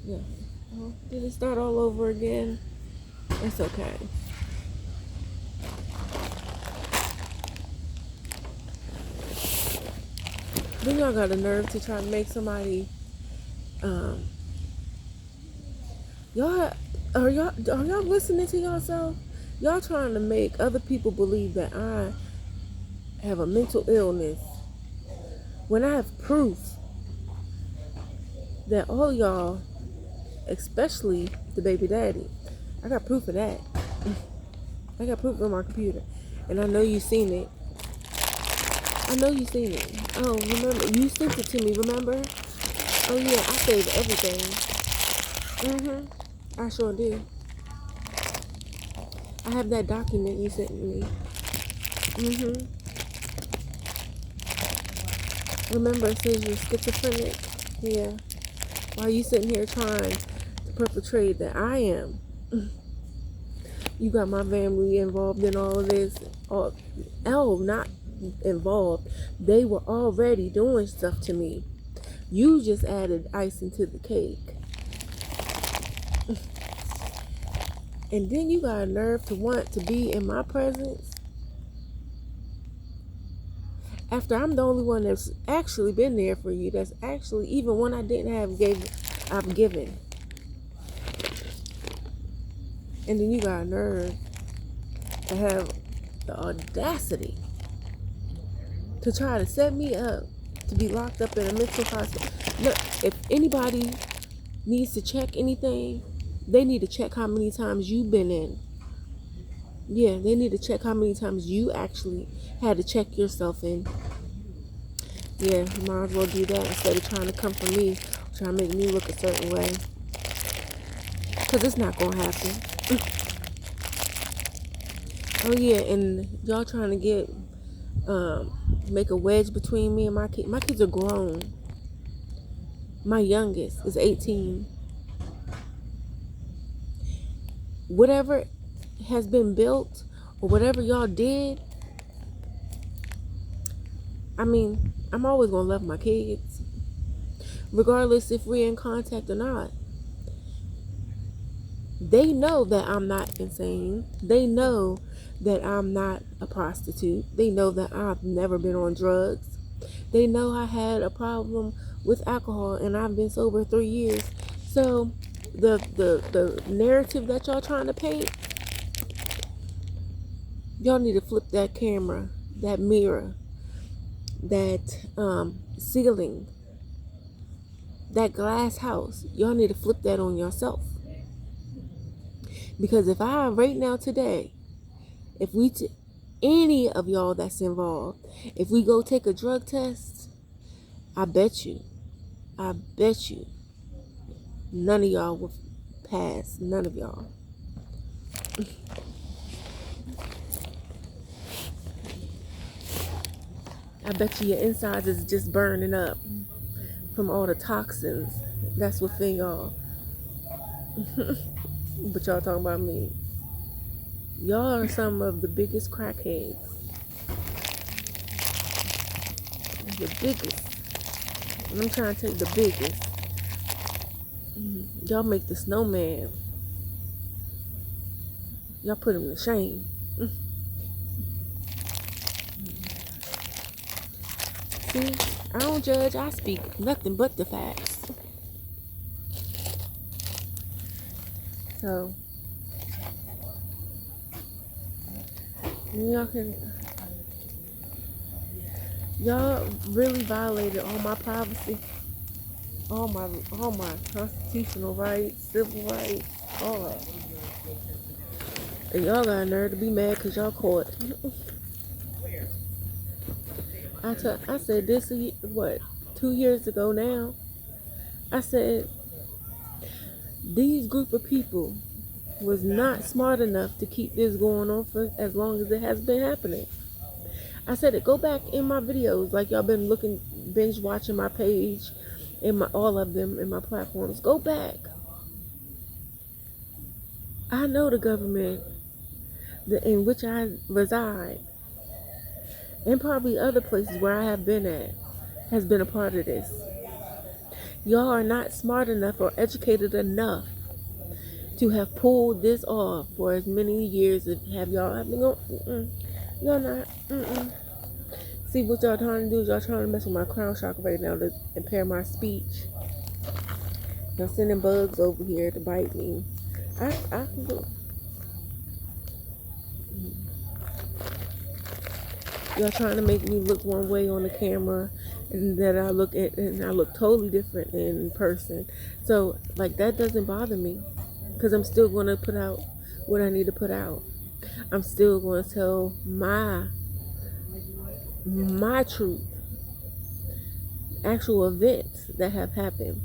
Yeah. Oh, did it start all over again? It's okay. Then y'all got a nerve to try to make somebody, um, y'all, are y'all listening to yourself? Y'all trying to make other people believe that I have a mental illness when I have proof that all y'all, especially the baby daddy, I got proof of that. I got proof on my computer. And I know you seen it. I know you seen it. Oh, remember, you sent it to me, remember? Oh yeah, I saved everything. I sure do. I have that document you sent me. hmm Remember, it says you're schizophrenic. Yeah. While you sitting here trying to perpetrate that I am. You got my family involved in all of this. Oh, not involved. They were already doing stuff to me. You just added icing to the cake. And then you got a nerve to want to be in my presence after I'm the only one that's actually been there for you. That's actually, even when I didn't have, I've given. And then you got a nerve to have the audacity to try to set me up to be locked up in a mental hospital. Look, if anybody needs to check anything, they need to check how many times you've been in. Yeah, they need to check how many times you actually had to check yourself in. Yeah, you might as well do that instead of trying to come for me, trying to make me look a certain way. Because it's not going to happen. Oh, yeah, and y'all trying to make a wedge between me and my kids. My kids are grown. My youngest is 18. Whatever has been built or whatever y'all did, I mean, I'm always going to love my kids, regardless if we're in contact or not. They know that I'm not insane. They know that I'm not a prostitute. They know that I've never been on drugs. They know I had a problem with alcohol and I've been sober 3 years. So the narrative that y'all trying to paint, y'all need to flip that camera, that mirror, that ceiling, that glass house. Y'all need to flip that on yourself. Because if I right now today, if any of y'all that's involved, if we go take a drug test, I bet you, none of y'all will pass. None of y'all. I bet you your insides is just burning up from all the toxins that's within y'all. But y'all talking about me. Y'all are some of the biggest crackheads. The biggest. And I'm trying to take the biggest. Y'all make the snowman. Y'all put him to shame. See, I don't judge. I speak nothing but the facts. So, y'all can, y'all really violated all my privacy, all my constitutional rights, civil rights, all that. And y'all got a nerve to be mad because y'all caught. I said this, what, 2 years ago now? I said, these group of people was not smart enough to keep this going on for as long as it has been happening. I said it. Go back in my videos, like y'all been binge watching my page, and all of them in my platforms. Go back. I know the government in which I reside, and probably other places where I have been at, has been a part of this. Y'all are not smart enough or educated enough to have pulled this off for as many years as have y'all have been going. Y'all not. See what y'all trying to do is y'all trying to mess with my crown chakra right now to impair my speech. Y'all sending bugs over here to bite me. I can go. Y'all trying to make me look one way on the camera, and that I look totally different in person. So like that doesn't bother me, because I'm still going to put out what I need to put out. I'm still going to tell my truth, actual events that have happened.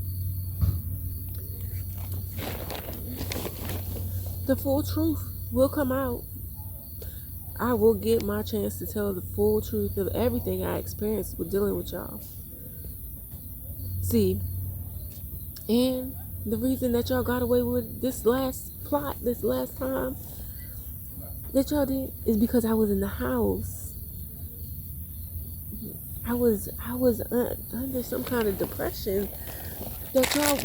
The full truth will come out. I will get my chance to tell the full truth of everything I experienced with dealing with y'all. See, and the reason that y'all got away with this last plot, this last time that y'all did, is because I was in the house. I was under some kind of depression that y'all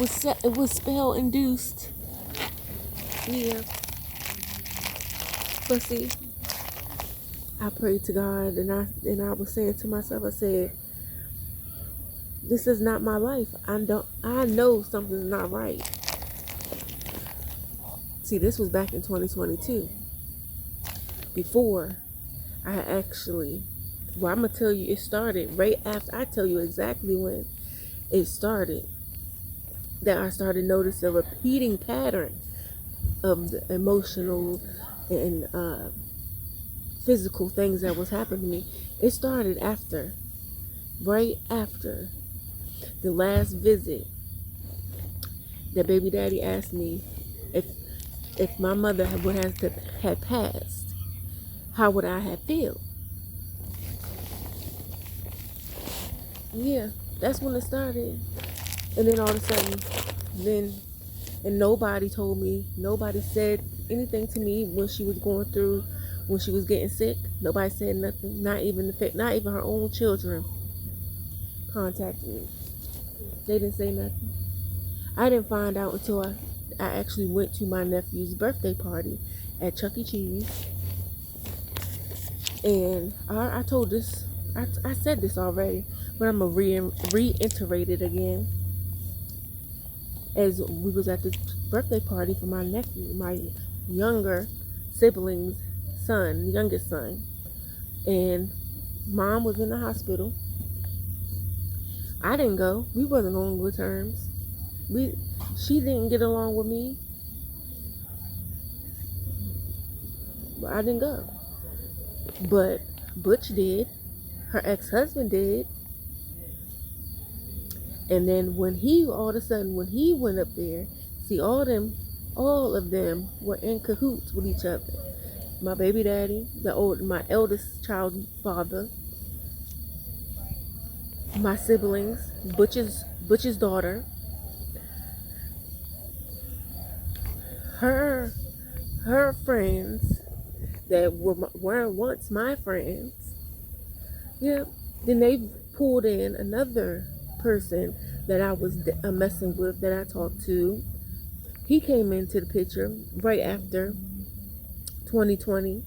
it was spell induced. Yeah. But see, I prayed to God, and I was saying to myself, I said, this is not my life. I know something's not right. See, this was back in 2022. Before I actually, well, I'm going to tell you, it started right after, I tell you exactly when it started, that I started noticing a repeating pattern of the emotional and physical things that was happening to me. It started right after the last visit that baby daddy asked me if my mother had passed, how would I have felt? Yeah, that's when it started. And then all of a sudden, and nobody told me, nobody said anything to me when she was going through, when she was getting sick. Nobody said nothing. Not even her own children contacted me. They didn't say nothing. I didn't find out until I actually went to my nephew's birthday party at Chuck E. Cheese. And I told this, I said this already, but I'm going to reiterate it again. As we was at this birthday party for my nephew, my younger sibling's son, youngest son. And mom was in the hospital. I didn't go. We wasn't on good terms. She didn't get along with me. But I didn't go. But Butch did. Her ex-husband did. And then when he went up there, see, all of them were in cahoots with each other. My baby daddy, my eldest child's father, my siblings, Butch's daughter, her friends that were once my friends. Yeah. Then they pulled in another person that I was messing with, that I talked to. He came into the picture right after 2020.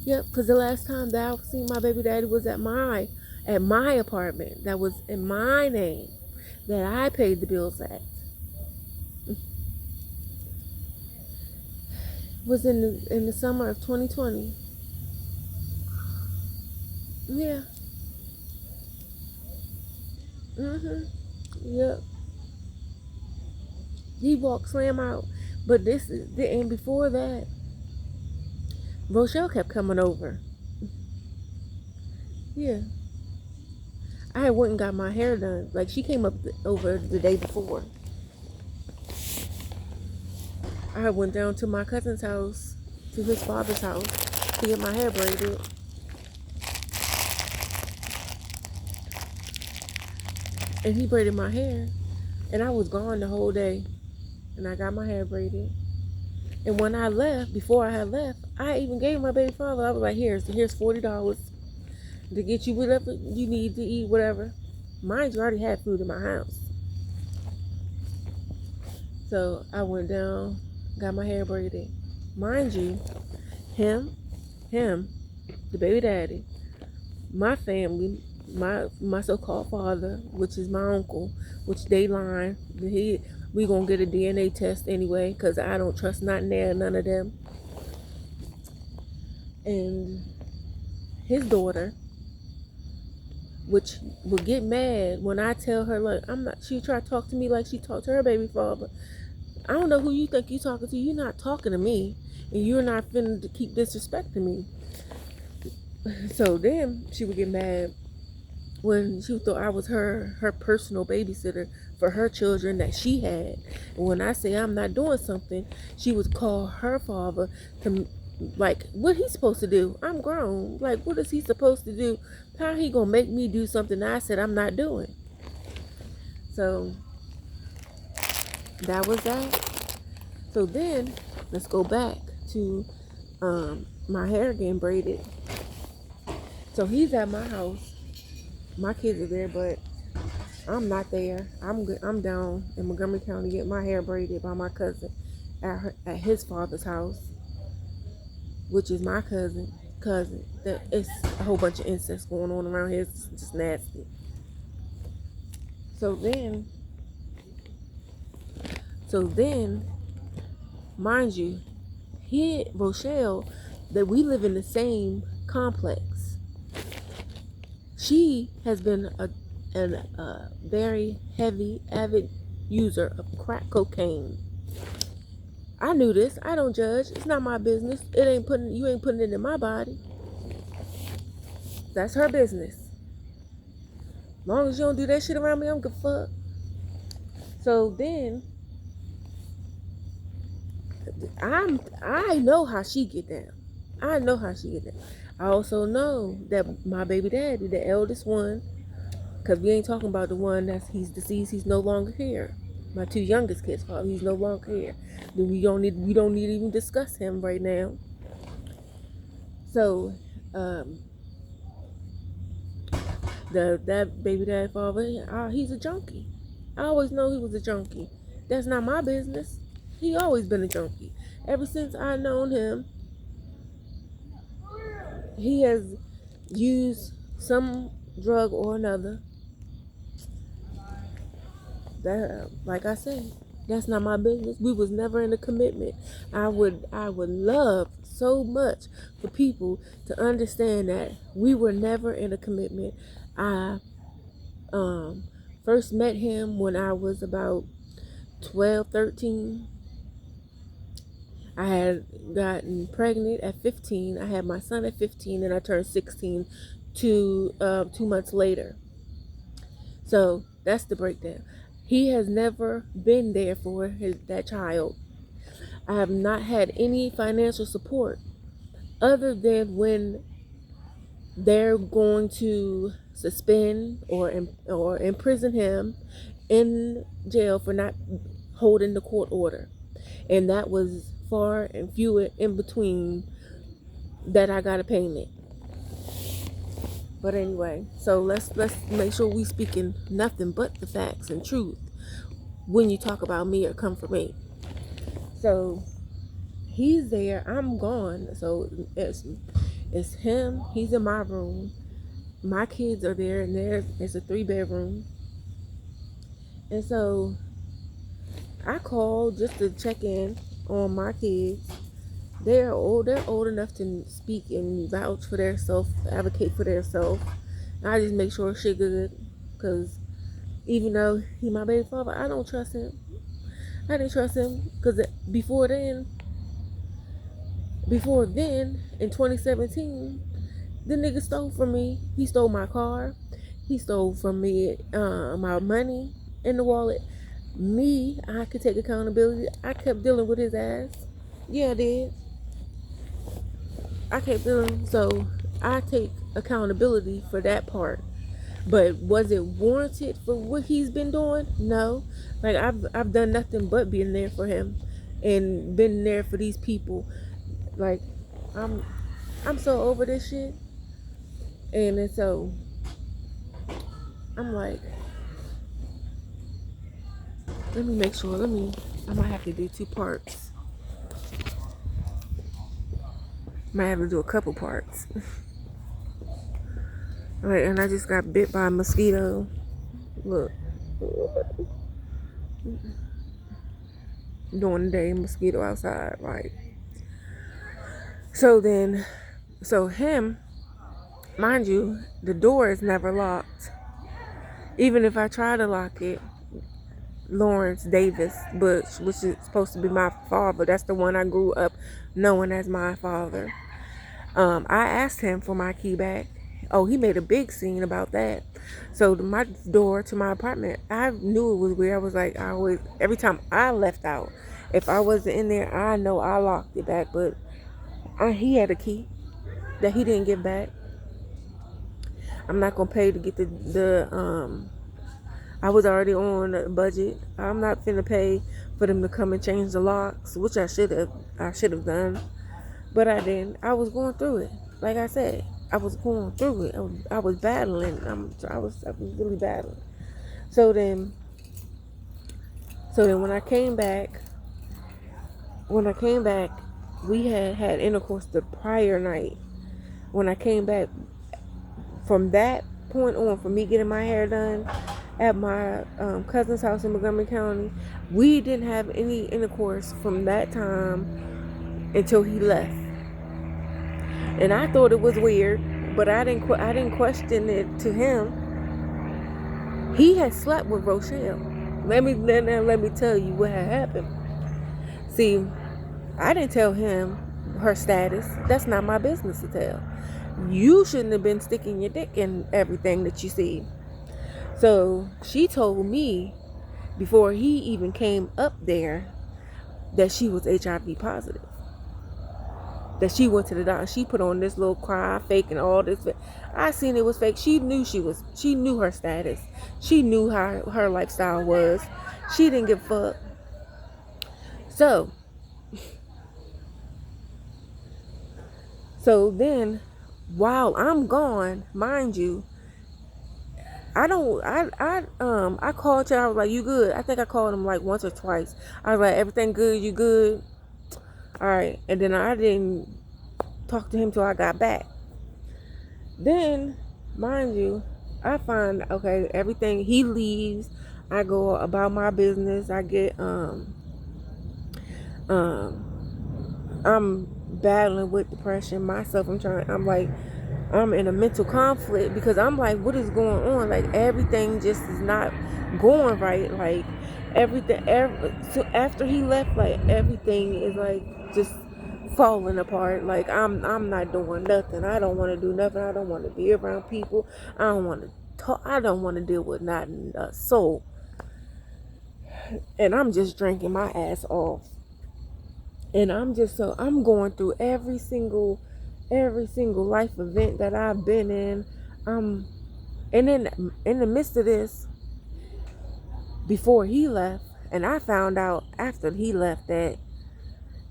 Yep, because the last time that I seen my baby daddy was at my apartment that was in my name, that I paid the bills at. Was in the summer of 2020. Yeah. Yep. He walked slam out. But and before that, Rochelle kept coming over. Yeah. I went and got my hair done. Like, she came over the day before. I went down to my cousin's house, to his father's house, to get my hair braided. And he braided my hair. And I was gone the whole day. And I got my hair braided. And when I left, before I had left, I even gave my baby father, I was like, here's $40 to get you whatever you need to eat, whatever. Mind you, I already had food in my house. So I went down, got my hair braided. Mind you, him, the baby daddy, my family, my so-called father, which is my uncle, which they lying. We gonna get a DNA test anyway, cause I don't trust not there, none of them. And his daughter, which will get mad when I tell her, like, I'm not. She try to talk to me like she talked to her baby father. I don't know who you think you talking to. You're not talking to me, and you're not finna keep disrespecting me. So then she would get mad when she thought I was her personal babysitter for her children that she had. And when I say I'm not doing something, she would call her father to, like, what he supposed to do? I'm grown. Like, what is he supposed to do? How he gonna make me do something I said I'm not doing? So that was that. So then let's go back to my hair getting braided. So he's at my house. My kids are there, but I'm not there. I'm down in Montgomery County getting my hair braided by my cousin at his father's house, which is my cousin. It's a whole bunch of incest going on around here. It's just nasty. So then, mind you, Rochelle, that we live in the same complex. She has been a very heavy, avid user of crack cocaine. I knew this. I don't judge. It's not my business. You ain't putting it in my body. That's her business. As long as you don't do that shit around me, I'm good fuck. So then, I know how she get down. I also know that my baby daddy, the eldest one, because we ain't talking about the one he's deceased, he's no longer here. My two youngest kids, he's no longer here. We don't need to even discuss him right now. So, that baby dad father, he's a junkie. I always know he was a junkie. That's not my business. He always been a junkie. Ever since I known him, he has used some drug or another. That, like I said, that's not my business. We was never in a commitment. I would love so much for people to understand that we were never in a commitment. I first met him when I was about 12, 13. I had gotten pregnant at 15. I had my son at 15, and I turned 16 2 months later. So that's the breakdown. He has never been there for that child. I have not had any financial support other than when they're going to suspend or imprison him in jail for not holding the court order. And that was far and few in between that I got a payment. But anyway, so let's make sure we speaking nothing but the facts and truth when you talk about me or come for me. So he's there, I'm gone. So it's him. He's in my room. My kids are there, and it's a 3-bedroom. And so I called just to check in on my kids. They're old enough to speak and vouch for themselves, advocate for themselves. I just make sure shit good, because even though he my baby father, I don't trust him. I didn't trust him because before then, in 2017, the nigga stole from me. He stole my car. He stole from me my money in the wallet. I could take accountability. I kept dealing with his ass. Yeah, I did. I kept dealing. So I take accountability for that part. But was it warranted for what he's been doing? No. Like I've done nothing but being there for him and been there for these people. Like I'm so over this shit. And so I'm like, let me make sure. I might have to do 2 parts. Might have to do a couple parts. Alright, and I just got bit by a mosquito. Look. During the day, mosquito outside. Like, so him, mind you, the door is never locked. Even if I try to lock it, Lawrence Davis Butch, which is supposed to be my father, that's the one I grew up knowing as my father. I asked him for my key back. Oh, he made a big scene about that. So my door to my apartment, I knew it was weird. I was like, every time I left out, if I wasn't in there, I know I locked it back, but he had a key that he didn't give back. I'm not gonna pay to get I was already on a budget. I'm not finna pay for them to come and change the locks, which I should have done, but I didn't. I was going through it. Like I said, I was going through it. I was battling. I was really battling. So then when I came back, we had intercourse the prior night. When I came back, from that point on, for me getting my hair done at my cousin's house in Montgomery County, we didn't have any intercourse from that time until he left. And I thought it was weird, but I didn't question it to him. He had slept with Rochelle. Let me tell you what had happened. See, I didn't tell him her status. That's not my business to tell. You shouldn't have been sticking your dick in everything that you see. So she told me before he even came up there that she was HIV positive. That she went to the doctor. She put on this little cry, fake, and all this. I seen it was fake. She knew her status. She knew how her lifestyle was. She didn't give a fuck. So then, while I'm gone, mind you, I called you. I was like, you good? I think I called him like once or twice. I was like, everything good? You good? All right. And then I didn't talk to him till I got back. Then, mind you, I find, okay, everything, he leaves. I go about my business. I get, I'm battling with depression myself. I'm in a mental conflict because I'm like, what is going on? Like, everything just is not going right. Like, so after he left, like, everything is like just falling apart. Like, I'm not doing nothing. I don't want to do nothing. I don't want to be around people. I don't want to talk. I don't want to deal with not a soul. And I'm just drinking my ass off. And I'm going through every single life event that I've been in. And then in the midst of this, before he left, and I found out after he left that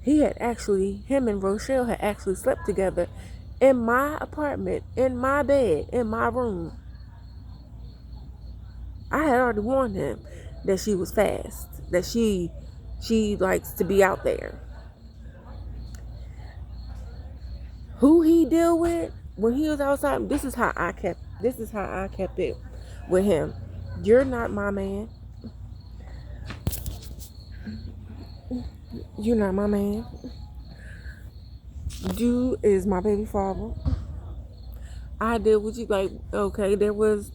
him and Rochelle had actually slept together in my apartment, in my bed, in my room. I had already warned him that she was fast, that she likes to be out there. Who he deal with when he was outside, this is how I kept it with him. You're not my man. You're not my man. You is my baby father. I deal with you like, okay, there was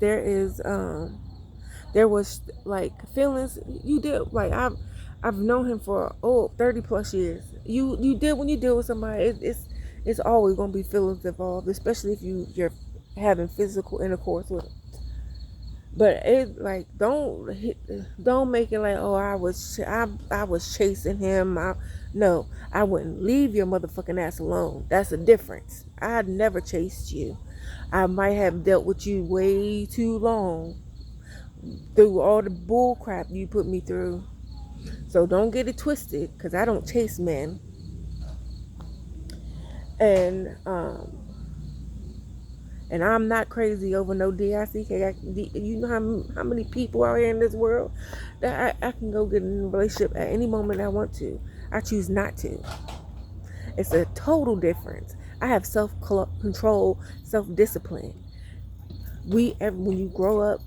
like feelings. You did, like, I've known him for 30 plus years. You did, when you deal with somebody, it's always gonna be feelings involved, especially if you're having physical intercourse with them. But it, like, don't make it like, oh, I was chasing him. No, I wouldn't leave your motherfucking ass alone. That's a difference. I'd never chased you. I might have dealt with you way too long through all the bull crap you put me through. So don't get it twisted, because I don't chase men. And And I'm not crazy over no DICK. You know how many people out here in this world that I can go get in a relationship at any moment I want to. I choose not to. It's a total difference. I have self-control, self-discipline. When you grow up,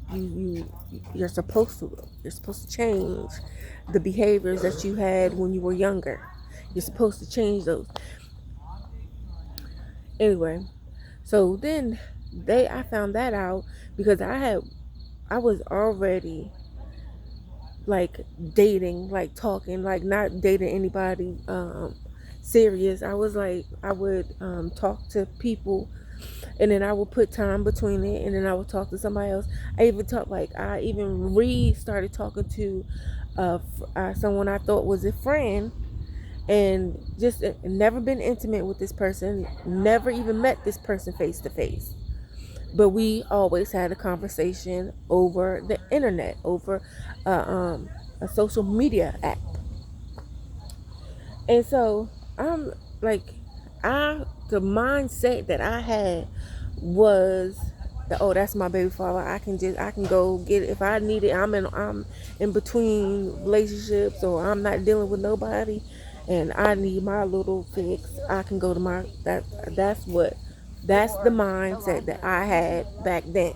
you're supposed to change the behaviors that you had when you were younger. You're supposed to change those. Anyway, so then I found that out because I was already like dating, like talking, like not dating anybody serious. I was like, I would talk to people, and then I would put time between it, and then I would talk to somebody else. I even started talking to someone I thought was a friend, and just never been intimate with this person, never even met this person face to face. But we always had a conversation over the internet, over a social media app. And so I'm like, the mindset that I had was that, oh, that's my baby father. I can go get it if I need it. I'm in between relationships, or I'm not dealing with nobody, and I need my little fix. I can go to that's the mindset that I had back then.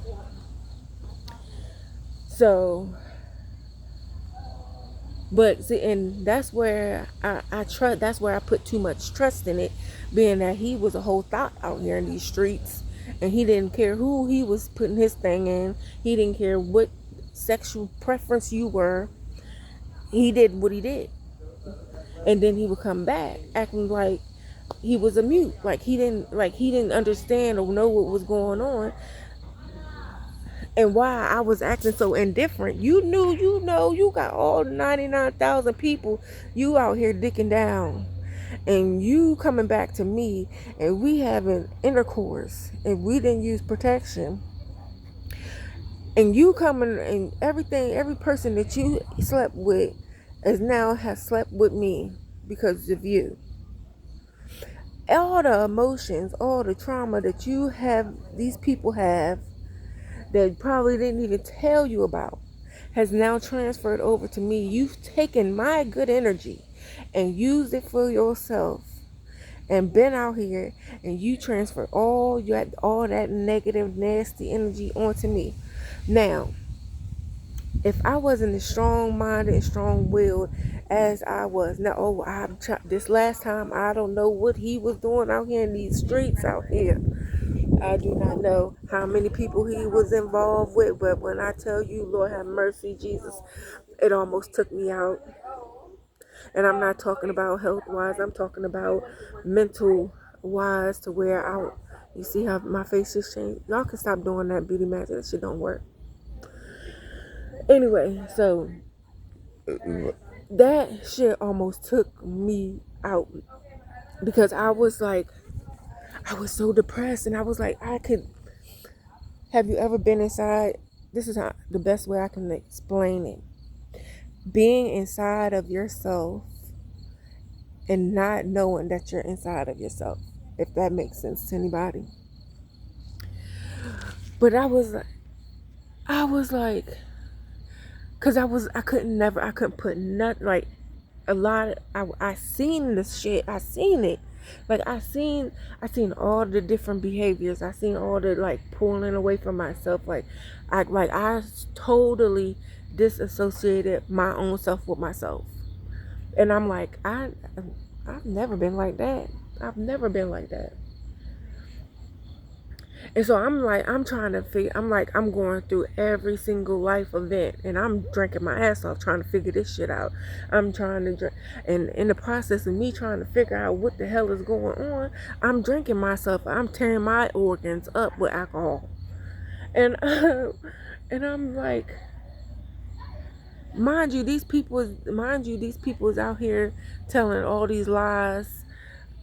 So, but see, and that's where I trust. That's where I put too much trust in it, being that he was a whole thought out here in these streets, and he didn't care who he was putting his thing in. He didn't care what sexual preference you were. He did what he did, and then he would come back acting like he was a mute, like he didn't understand or know what was going on, and why I was acting so indifferent. You know, you got all 99,000 people you out here dicking down, and you coming back to me, and we having intercourse, and we didn't use protection, and you coming, and every person that you slept with has slept with me because of you. All the emotions, all the trauma that these people have, that probably didn't even tell you about, has now transferred over to me. You've taken my good energy and used it for yourself, and been out here, and you transfer all that negative, nasty energy onto me. Now, if I wasn't as strong-minded and strong-willed as I was now, this last time, I don't know what he was doing out here in these streets out here. I do not know how many people he was involved with, but when I tell you, Lord have mercy, Jesus, it almost took me out. And I'm not talking about health-wise. I'm talking about mental-wise, to where you see how my face just changed. Y'all can stop doing that beauty magic. That shit don't work. Anyway, so that shit almost took me out, because I was so depressed, and I was like, have you ever been inside? This is the best way I can explain it. Being inside of yourself and not knowing that you're inside of yourself, if that makes sense to anybody. But I was like, cause I couldn't put nothing, like a lot of, I seen this shit. I seen it. Like I seen all the different behaviors. I seen all the like pulling away from myself. Like I totally disassociated my own self with myself. And I'm like, I've never been like that. I've never been like that. And so I'm trying to figure, I'm going through every single life event, and I'm drinking my ass off trying to figure this shit out. I'm trying to drink, and in the process of me trying to figure out what the hell is going on, I'm drinking myself. I'm tearing my organs up with alcohol. And, and I'm like, mind you, these people is out here telling all these lies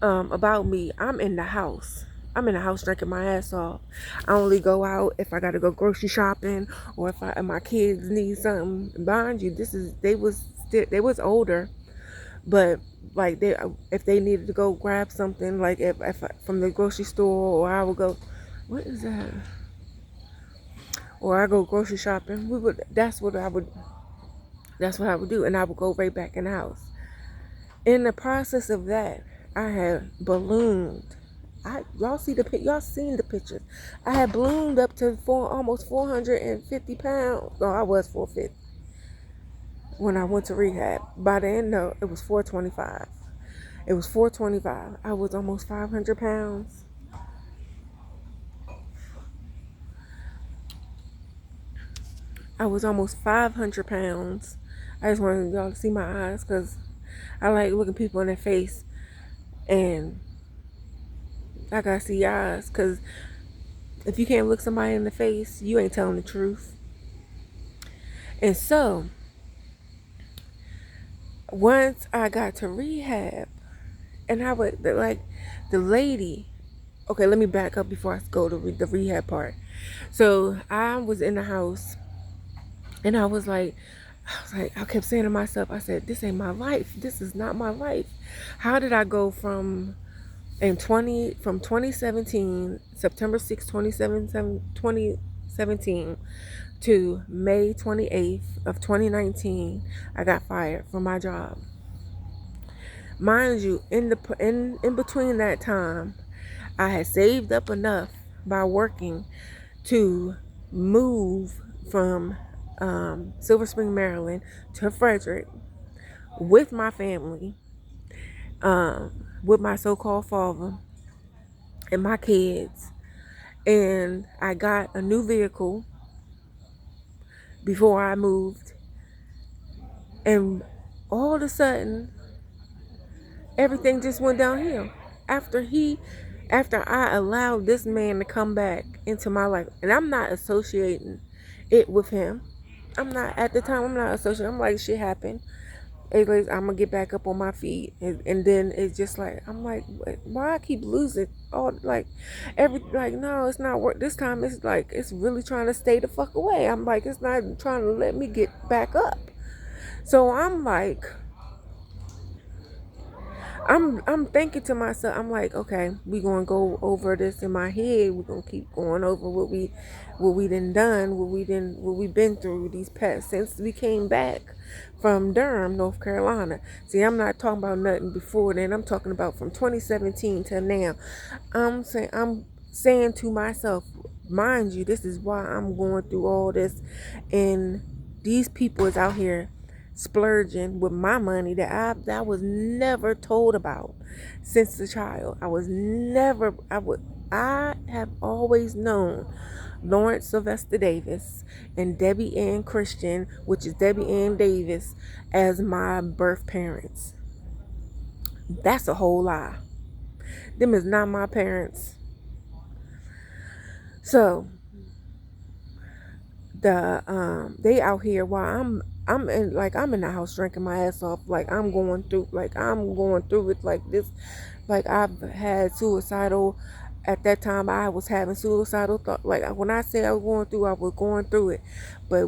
about me. I'm in the house drinking my ass off. I only go out if I gotta go grocery shopping, or if my kids need something. Mind you, they was older, but like if they needed to go grab something, like if from the grocery store, or I would go, What is that? Or I go grocery shopping. That's what I would do, and I would go right back in the house. In the process of that, I had ballooned. Y'all seen the pictures. I had ballooned up to almost 450 pounds. No, I was 450 when I went to rehab. By the end, no, it was 425. It was 425. I was almost 500 pounds. I was almost 500 pounds. I just wanted y'all to see my eyes because I like looking people in their face, and I gotta see your eyes because if you can't look somebody in the face, you ain't telling the truth. And so, once I got to rehab, and I would, like, the lady, okay, let me back up before I go to the rehab part. So, I was in the house, and I kept saying to myself, I said, this ain't my life. This is not my life. How did I go from 2017, September 6, 2017 to May 28th of 2019, I got fired from my job. Mind you, in between that time, I had saved up enough by working to move from Silver Spring, Maryland to Frederick with my family, with my so-called father and my kids. And I got a new vehicle before I moved. And all of a sudden, everything just went downhill. After I allowed this man to come back into my life, and I'm not associating it with him. I'm not associating. I'm like, shit happened. Anyways, I'm gonna get back up on my feet, and then it's just like I'm like, why I keep losing all no, it's not work. This time it's like it's really trying to stay the fuck away. I'm like, it's not trying to let me get back up. So I'm like, I'm thinking to myself, I'm like, okay, we gonna go over this in my head. We're gonna keep going over what we done, what we been through these past since we came back from Durham, North Carolina. See, I'm not talking about nothing before then. I'm talking about from 2017 to now. I'm saying to myself, mind you, this is why I'm going through all this, and these people is out here splurging with my money that I was never told about since a child. I have always known Lawrence Sylvester Davis and Debbie Ann Christian, which is Debbie Ann Davis, as my birth parents. That's a whole lie. Them is not my parents. So they out here while I'm in the house drinking my ass off, like I'm going through it like this, like I've had suicidal. At that time, I was having suicidal thoughts. Like when I say I was going through it, but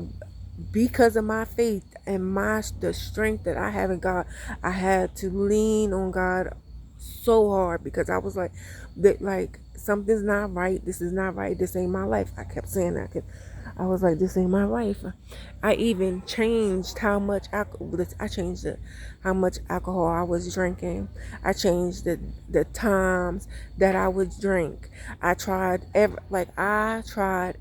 because of my faith and the strength that I have in God, I had to lean on God so hard because I was like, something's not right. This is not right. This ain't my life. I kept saying that. I was like, this ain't my life. I even changed how much how much alcohol I was drinking. I changed the times that I would drink. I tried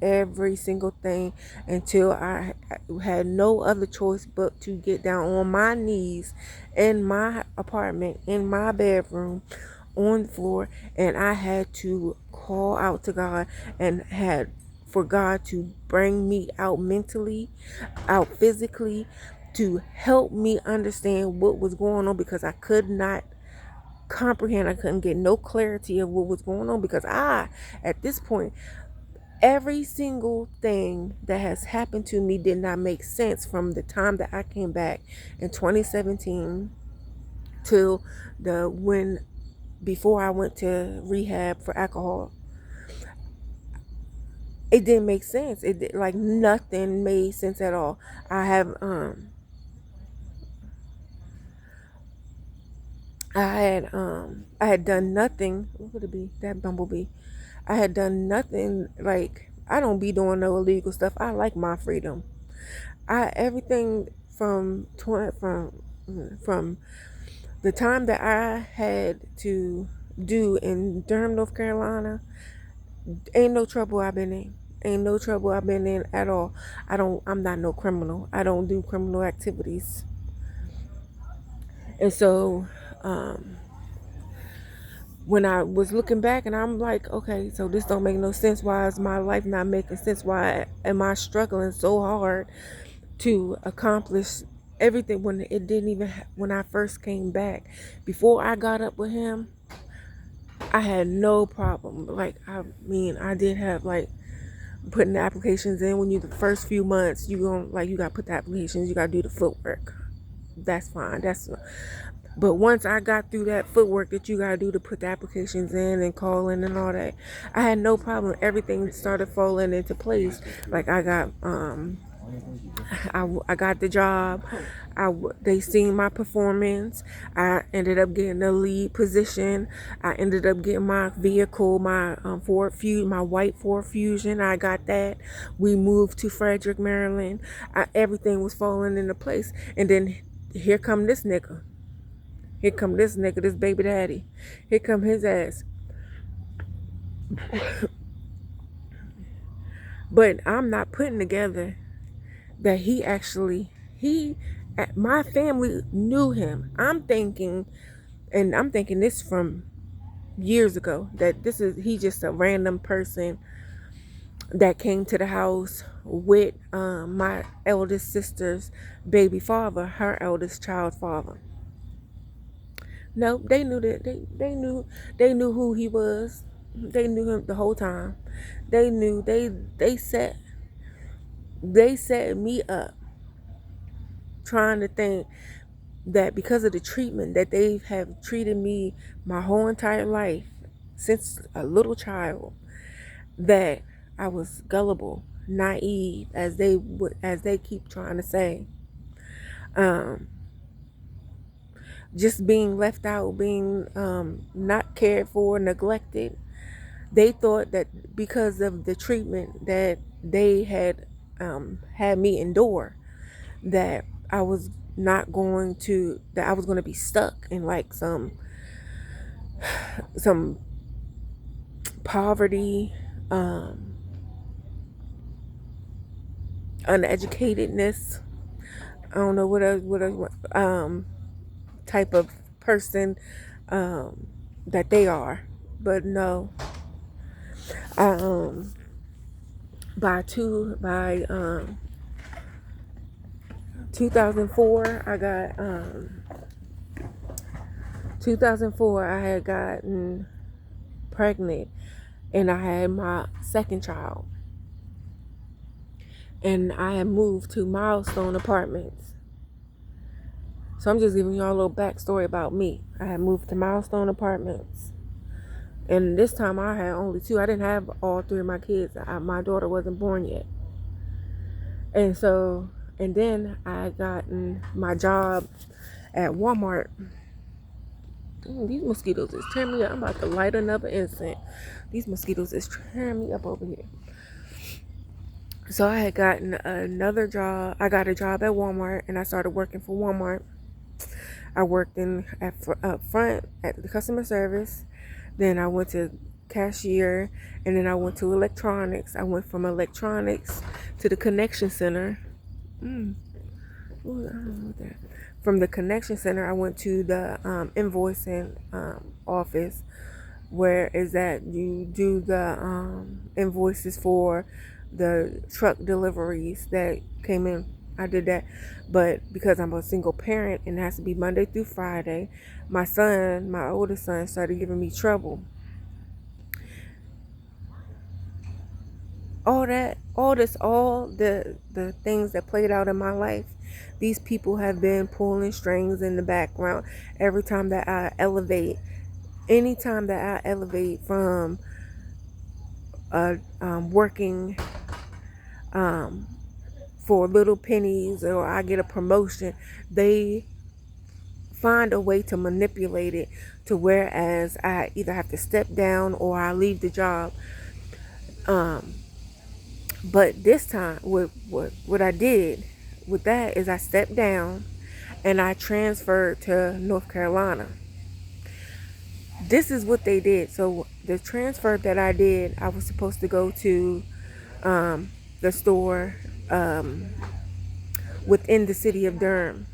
every single thing until I had no other choice but to get down on my knees in my apartment, in my bedroom, on the floor, and I had to call out to God and had for God to bring me out mentally, out physically, to help me understand what was going on, because I could not comprehend. I couldn't get no clarity of what was going on, because at this point, every single thing that has happened to me did not make sense from the time that I came back in 2017 till before I went to rehab for alcohol. It didn't make sense. Nothing made sense at all. I had done nothing. What would it be? That bumblebee. I had done nothing. Like, I don't be doing no illegal stuff. I like my freedom. Everything from the time that I had to do in Durham, North Carolina, ain't no trouble I've been in. Ain't no trouble I've been in at all. I'm not no criminal. I don't do criminal activities. And so, um, when I was looking back, and I'm like, okay, so this don't make no sense. Why is my life not making sense? Why am I struggling so hard to accomplish everything when it didn't even when I first came back? Before I got up with him, I had no problem. Like, I mean, I did have, like, putting the applications in. When you, the first few months, you got to put the applications, you got to do the footwork. That's fine. But once I got through that footwork that you got to do to put the applications in and call in and all that, I had no problem. Everything started falling into place. Like, I got the job. They seen my performance. I ended up getting a lead position. I ended up getting my vehicle, my my white Ford Fusion. I got that. We moved to Frederick, Maryland. Everything was falling into place. And then here come this nigga. This baby daddy. Here come his ass. But I'm not putting together that my family knew him. I'm thinking this from years ago, that he's just a random person that came to the house with my eldest sister's baby father, her eldest child's father. No, they knew that they knew who he was. They knew him the whole time. They knew they set me up, trying to think that because of the treatment that they have treated me my whole entire life since a little child, that I was gullible, naive, as they keep trying to say. Just being left out, being not cared for, neglected. They thought that because of the treatment that they had had me endure, that I was going to be stuck in, like, some poverty, uneducatedness. I don't know what type of person that they are, but no. By 2004, 2004, I had gotten pregnant, and I had my second child, and I had moved to Milestone Apartments. So I'm just giving y'all a little backstory about me. I had moved to Milestone Apartments, and this time I had only two. I didn't have all three of my kids. My daughter wasn't born yet. And then I had gotten my job at Walmart. These mosquitoes is tearing me up. I'm about to light another incense. These mosquitoes is tearing me up over here. So I had gotten another job. I got a job at Walmart, and I started working for Walmart. I worked up front at the customer service. Then I went to cashier, and then I went to electronics. I went from electronics to the connection center. Ooh, I don't know what that. From the connection center, I went to the invoicing office, where is that you do the invoices for the truck deliveries that came in. I did that, but because I'm a single parent and it has to be Monday through Friday, my oldest son, started giving me trouble. All the things that played out in my life, these people have been pulling strings in the background. Anytime that I elevate from working for little pennies, or I get a promotion, they find a way to manipulate it to whereas I either have to step down or I leave the job Um, but this time, what I did with that is I stepped down and I transferred to North Carolina. This is what they did. So the transfer that I did, I was supposed to go to the store within the city of Durham,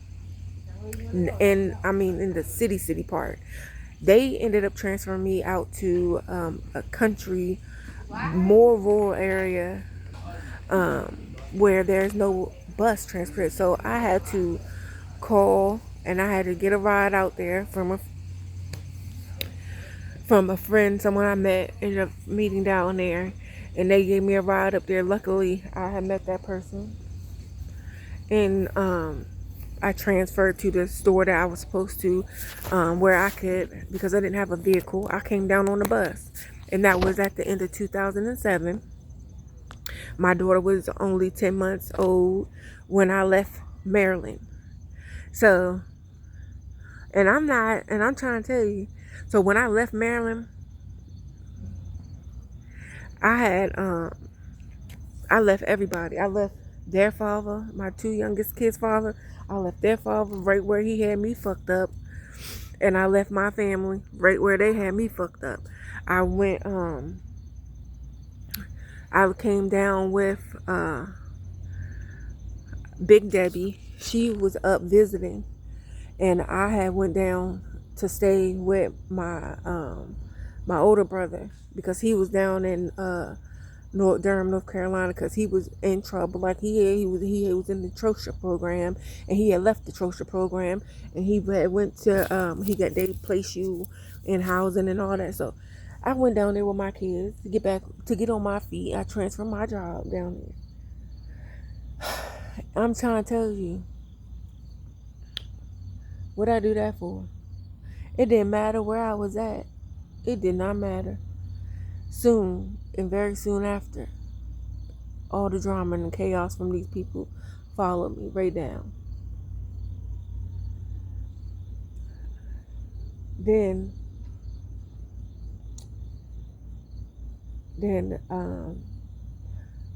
and I mean in the city part. They ended up transferring me out to a country, more rural area, where there's no bus transport. So I had to call and I had to get a ride out there from a friend, someone I met, ended up meeting down there, and they gave me a ride up there. Luckily, I had met that person, and I transferred to the store that I was supposed to, where I could, because I didn't have a vehicle, I came down on the bus, and that was at the end of 2007. My daughter was only 10 months old when I left Maryland. So, and I'm trying to tell you, so when I left Maryland, I had, I left everybody. I left their father, my two youngest kids' father. I left their father right where he had me fucked up. And I left my family right where they had me fucked up. I went, I came down with Big Debbie. She was up visiting, and I had went down to stay with my older brother, because he was down in Durham, North Carolina, because he was in trouble. Like he was in the TROSHA program, and he had left the TROSHA program, and he had went to they place you in housing and all that. So I went down there with my kids to get on my feet. I transferred my job down there. I'm trying to tell you, what I do that for? It didn't matter where I was at. It did not matter. Soon, and very soon after, all the drama and chaos from these people followed me right down. Then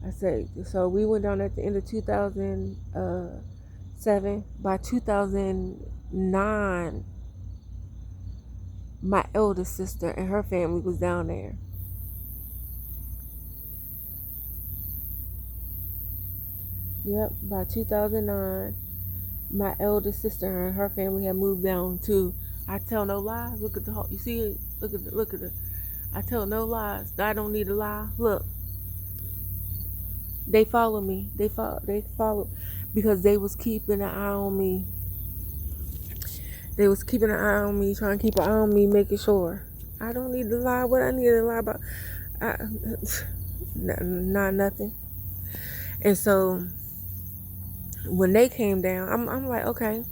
I say, so we went down at the end of 2007. By 2009, my eldest sister and her family was down there. Yep, by 2009, my eldest sister and her family had moved down too. I tell no lies. Look at you see it? Look at it. I tell no lies. I don't need a lie. Look. They follow me. They follow because they was keeping an eye on me. They was keeping an eye on me, trying to keep an eye on me, making sure. I don't need to lie. What I need to lie about? Not nothing. And so when they came down, I'm like, okay.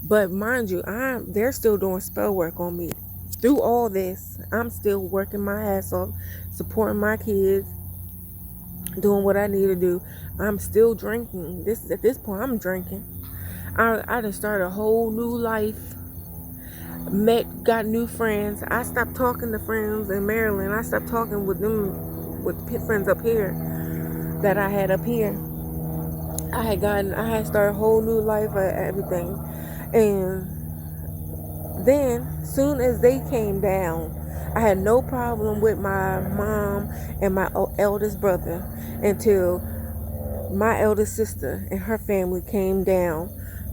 But mind you, they're still doing spell work on me. Through all this, I'm still working my ass off, supporting my kids, doing what I need to do. I'm still drinking. At this point, I'm drinking. I done started a whole new life. Got new friends. I stopped talking to friends in Maryland. I stopped talking with them, with friends up here that I had up here. I had started a whole new life of everything. And then, soon as they came down, I had no problem with my mom and my eldest brother until my eldest sister and her family came down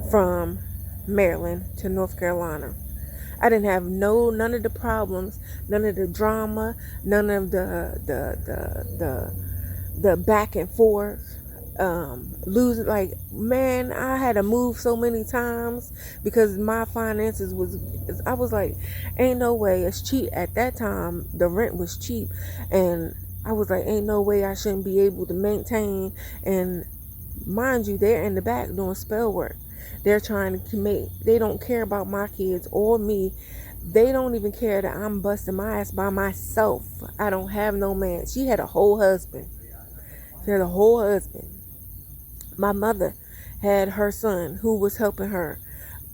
from Maryland to North Carolina. I didn't have none of the problems, none of the drama, none of the back and forth. Losing, like, man, I had to move so many times because my finances I was like, ain't no way. It's cheap at that time. The rent was cheap, and I was like, ain't no way I shouldn't be able to maintain. And mind you, they're in the back doing spell work. They're trying to they don't care about my kids or me. They don't even care that I'm busting my ass by myself. I don't have no man. She had a whole husband. My mother had her son who was helping her.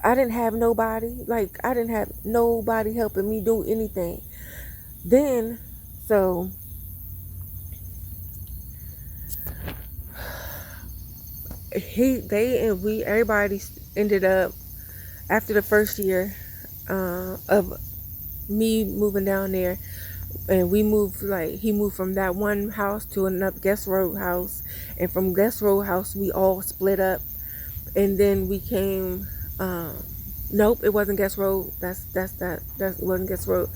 I didn't have nobody. Like, I didn't have nobody helping me do anything. Then, so everybody ended up after the first year of me moving down there, and we moved, like, he moved from that one house to another Guest Road house, and from Guest Road house we all split up, and then we came. Nope, it wasn't Guest Road. That wasn't Guest Road.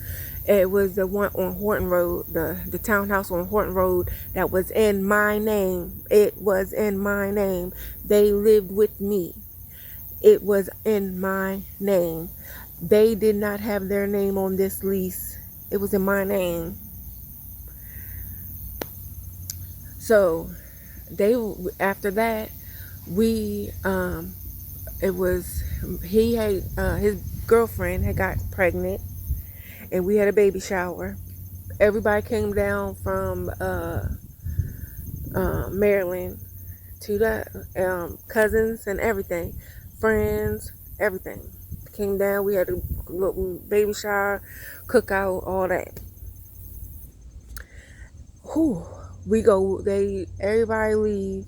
It was the one on Horton Road, the townhouse on Horton Road that was in my name. It was in my name. They lived with me. It was in my name. They did not have their name on this lease. It was in my name. So after that, we it was, he had his girlfriend had got pregnant, and we had a baby shower. Everybody came down from Maryland to the cousins and everything, friends, everything came down. We had a little baby shower, cookout, all that. Whew. Everybody leave.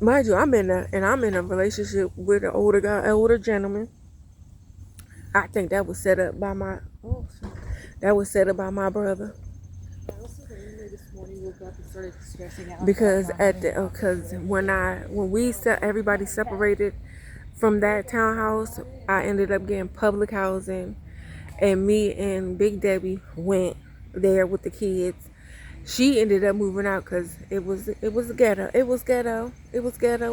Mind you, I'm in a relationship with an older gentleman. I think that was set up by my brother. Because everybody separated from that townhouse, I ended up getting public housing, and me and Big Debbie went there with the kids. She ended up moving out because it was ghetto. It was ghetto.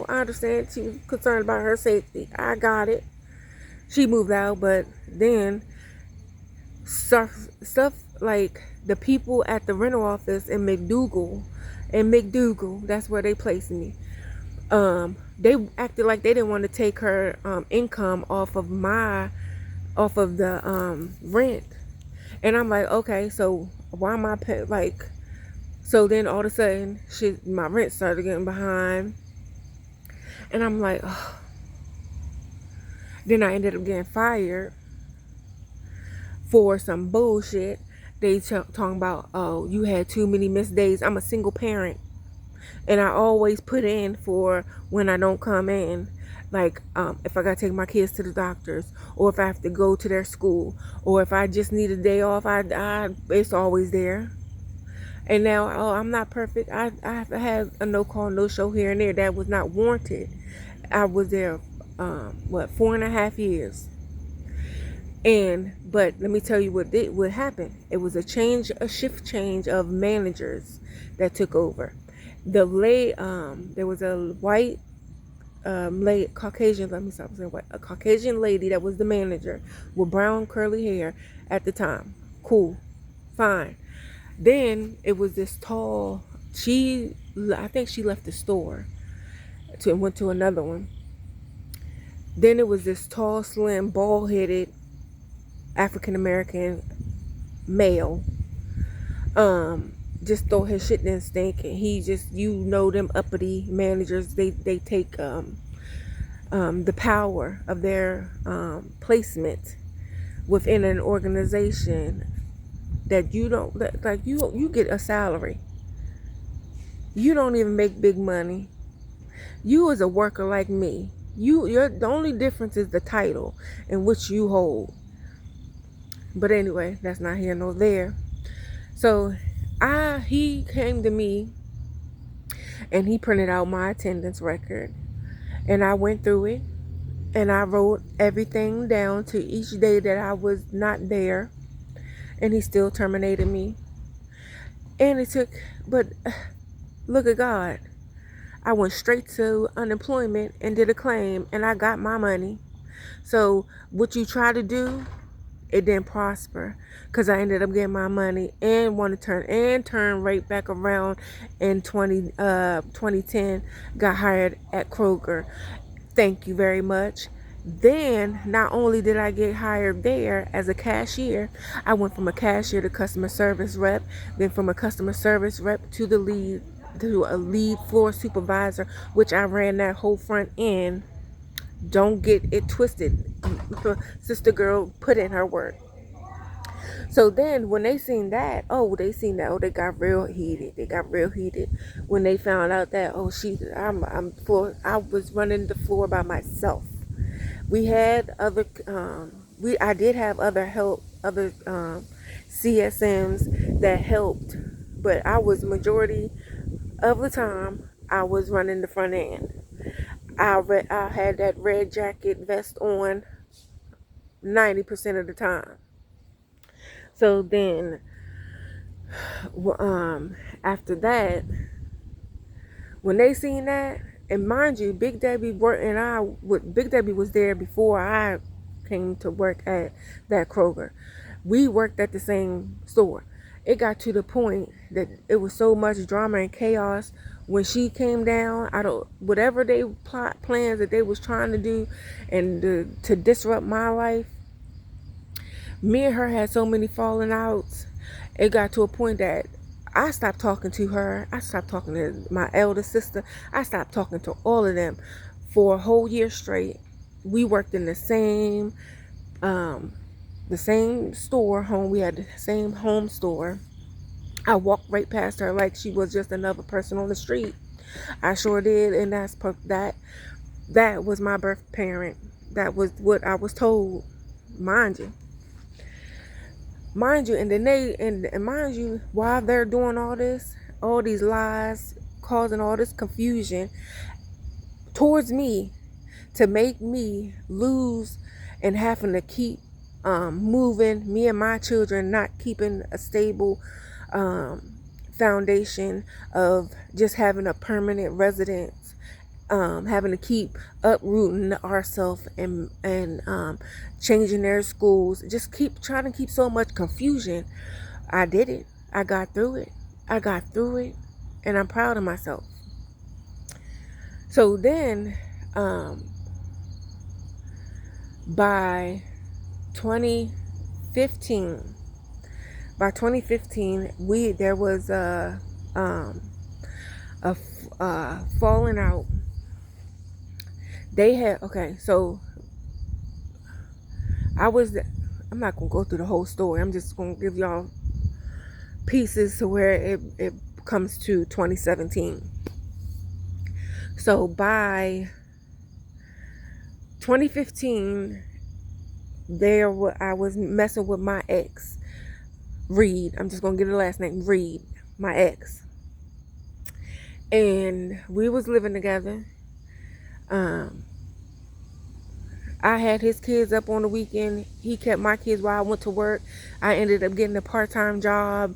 I understand. She was concerned about her safety. I got it. She moved out, but then stuff like the people at the rental office in McDougal, that's where they placed me. They acted like they didn't want to take her income off of the rent, and I'm like, okay, so why am I paying So then all of a sudden, my rent started getting behind, and I'm like, oh. Then I ended up getting fired for some bullshit. They talking about, oh, you had too many missed days. I'm a single parent, and I always put in for when I don't come in. Like, if I gotta take my kids to the doctors, or if I have to go to their school, or if I just need a day off, it's always there. And now, I'm not perfect. I have had a no-call, no-show here and there that was not warranted. I was there, 4.5 years. But let me tell you what happened. It was a shift change of managers that took over. There was a white Caucasian, let me stop saying white, a Caucasian lady that was the manager with brown curly hair at the time. Cool, fine. Then it was this tall, I think she left the store and went to another one. Then it was this tall, slim, bald-headed African-American male. Just throw his shit didn't stink, and he just, them uppity managers, they take the power of their placement within an organization that you don't, like, you get a salary. You don't even make big money. You as a worker like me, the only difference is the title in which you hold. But anyway, that's not here nor there. So he came to me and he printed out my attendance record, and I went through it and I wrote everything down to each day that I was not there, and he still terminated me. And but look at God. I went straight to unemployment and did a claim, and I got my money. So what you try to do, it didn't prosper, because I ended up getting my money and turn right back around in 2010. Got hired at Kroger. Thank you very much. Then not only did I get hired there as a cashier, I went from a cashier to customer service rep, then from a customer service rep to a lead floor supervisor, which I ran that whole front end. Don't get it twisted. Sister girl put in her work. So then when they seen that, oh, they got real heated. They got real heated when they found out that, oh, I was running the floor by myself. We had other, I did have other help, other CSMs that helped, but I was majority of the time, I was running the front end. I had that red jacket vest on 90% of the time. So then, after that, when they seen that, and mind you, Big Debbie Big Debbie was there before I came to work at that Kroger. We worked at the same store. It got to the point that it was so much drama and chaos when she came down. Whatever they plans that they was trying to do, and to disrupt my life. Me and her had so many falling outs. It got to a point that I stopped talking to her. I stopped talking to my elder sister. I stopped talking to all of them for a whole year straight. We worked in the same store home. We had the same home store. I walked right past her like she was just another person on the street. I sure did, and that was my birth parent. That was what I was told, mind you. And then and mind you, while they're doing all this, all these lies, causing all this confusion towards me, to make me lose and having to keep moving, me and my children not keeping a stable foundation of just having a permanent residence, having to keep uprooting ourselves and changing their schools, just keep trying to keep so much confusion. I did it. I got through it. And I'm proud of myself. So then, by 2015, there was a falling out. They had, okay, so I'm not going to go through the whole story. I'm just going to give y'all pieces to where it comes to 2017. So by 2015, I was messing with my ex, Reed. I'm just going to give the last name, Reed, my ex. And we was living together. I had his kids up on the weekend. He kept my kids while I went to work. I ended up getting a part-time job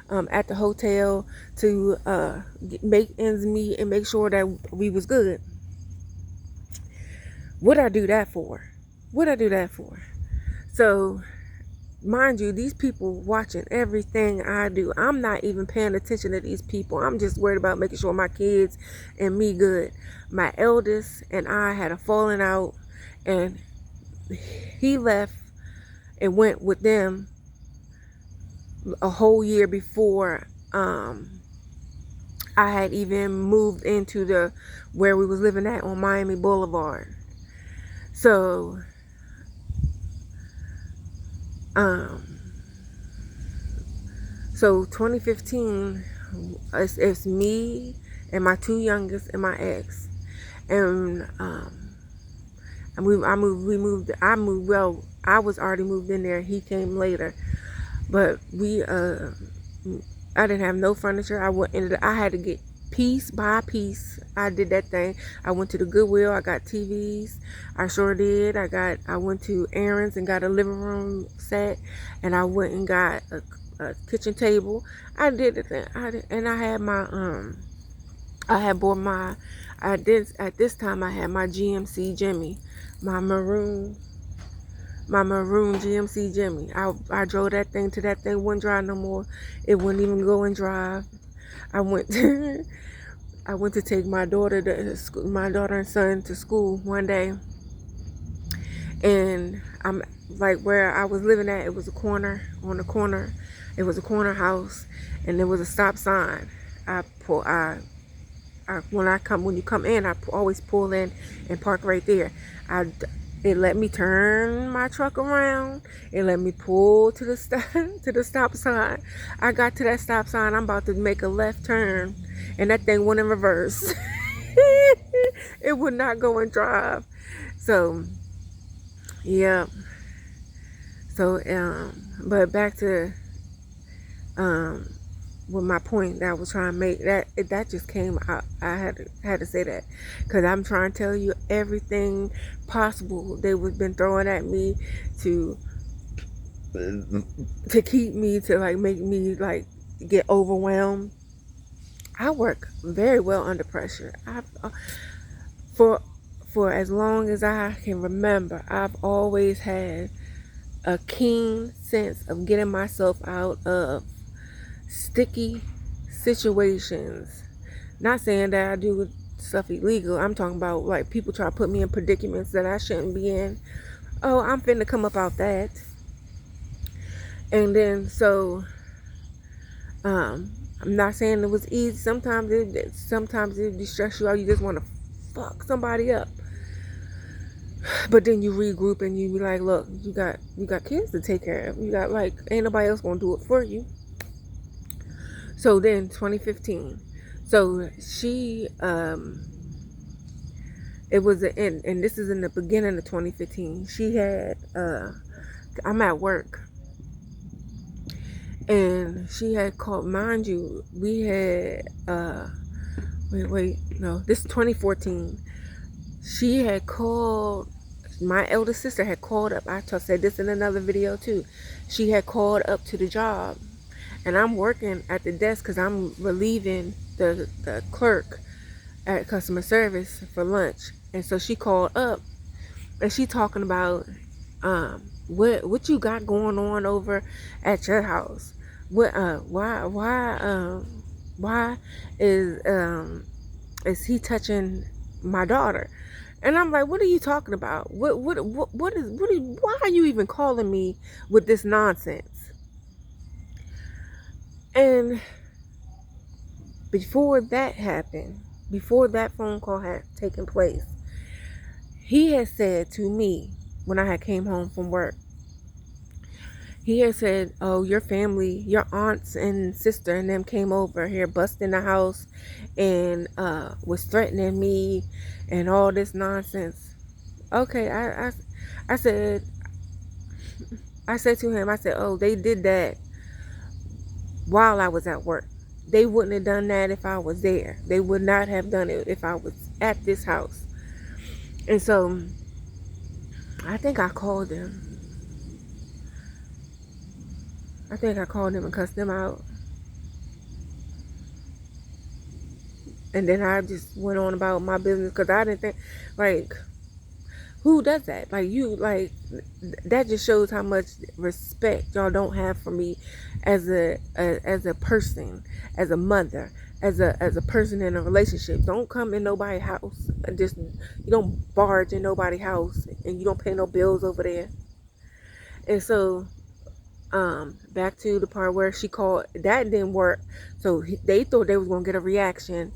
at the hotel to make ends meet and make sure that we was good. What'd I do that for? So, mind you, these people watching everything I do. I'm not even paying attention to these people. I'm just worried about making sure my kids and me good. My eldest and I had a falling out, and he left and went with them a whole year before I had even moved into where we was living at on Miami Boulevard. So so 2015, it's me and my two youngest and my ex, and I moved. Well, I was already moved in there. He came later, but I didn't have no furniture. I had to get piece by piece. I did that thing. I went to the Goodwill. I got TVs. I sure did. I went to Aaron's and got a living room set, and I went and got a kitchen table. I did it. And I had at this time I had my GMC Jimmy, my maroon GMC Jimmy. I drove that thing till that thing wouldn't drive no more. It wouldn't even go and drive. I went to take my daughter and son to school one day, and I'm like, where I was living at, it was a corner. It was a corner house, and there was a stop sign. When you come in, I always pull in and park right there. It let me turn my truck around. It let me pull to the to the stop sign. I got to that stop sign. I'm about to make a left turn, and that thing went in reverse. It would not go and drive. So, yeah. So, but back to with my point that I was trying to make, that just came out. I had to say that because I'm trying to tell you everything possible they was been throwing at me to keep me, to like make me like get overwhelmed. I work very well under pressure. For as long as I can remember, I've always had a keen sense of getting myself out of sticky situations. Not saying that I do stuff illegal. I'm talking about like people try to put me in predicaments that I shouldn't be in. Oh, I'm finna come up out that. And then so I'm not saying it was easy. Sometimes it distress you out. You just want to fuck somebody up. But then you regroup and you be like, look, you got kids to take care of. You got like, ain't nobody else gonna do it for you. So then 2015. So she it was and this is in the beginning of 2015. She had I'm at work. And she had called, mind you, we had this is 2014. She had called, my elder sister had called up. I said this in another video too. She had called up to the job, and I'm working at the desk because I'm relieving the clerk at customer service for lunch. And so she called up, and she talking about what you got going on over at your house. What why is he touching my daughter? And I'm like, what are you talking about? Why are you even calling me with this nonsense? And before that happened, before that phone call had taken place, he had said to me when I had came home from work, he had said, oh, your family, your aunts and sister and them came over here, busting the house and was threatening me and all this nonsense. Okay, I said to him, I said, oh, they did that while I was at work. They wouldn't have done that if I was there. They would not have done it if I was at this house. And so I think I called them. I think I called them and cussed them out. And then I just went on about my business because I didn't think, like, who does that? Like, that just shows how much respect y'all don't have for me as a person, as a mother, as a person in a relationship. Don't come in nobody's house and you don't barge in nobody's house and you don't pay no bills over there. And so back to the part where she called, that didn't work. So they thought they was gonna get a reaction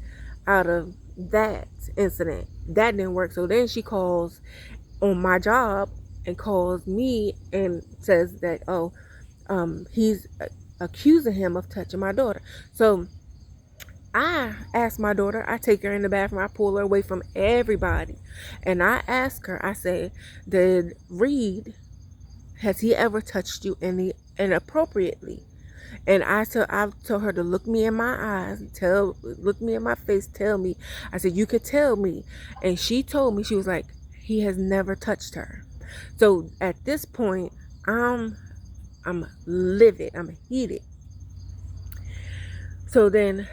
out of that incident. That didn't work. So then she calls on my job and calls me and says that, he's accusing him of touching my daughter. So I asked my daughter, I take her in the bathroom, I pull her away from everybody, and I ask her, I say, did Reed, has he ever touched you inappropriately? And I told her to look me in my eyes, look me in my face, tell me. I said, you could tell me. And she told me, she was like, he has never touched her. So at this point, I'm livid, I'm heated. So then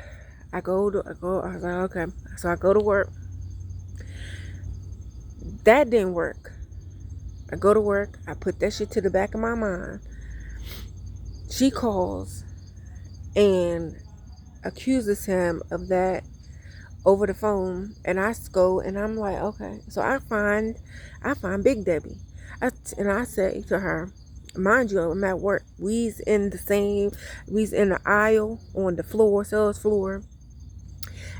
I was like, okay. So I go to work. That didn't work. I go to work, I put that shit to the back of my mind. She calls and accuses him of that over the phone, and I go and I'm like, okay. So I find Big Debbie, and I say to her, mind you, I'm at work. We's in the aisle on the floor, sales floor,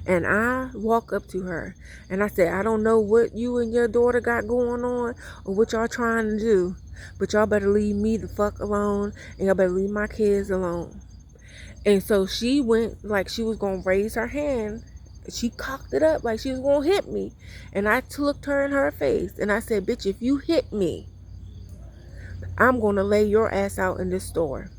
And I walk up to her and I said, I don't know what you and your daughter got going on or what y'all trying to do, but y'all better leave me the fuck alone and y'all better leave my kids alone. And so she went like she was going to raise her hand. She cocked it up like she was going to hit me. And I looked her in her face and I said, bitch, if you hit me, I'm going to lay your ass out in this store.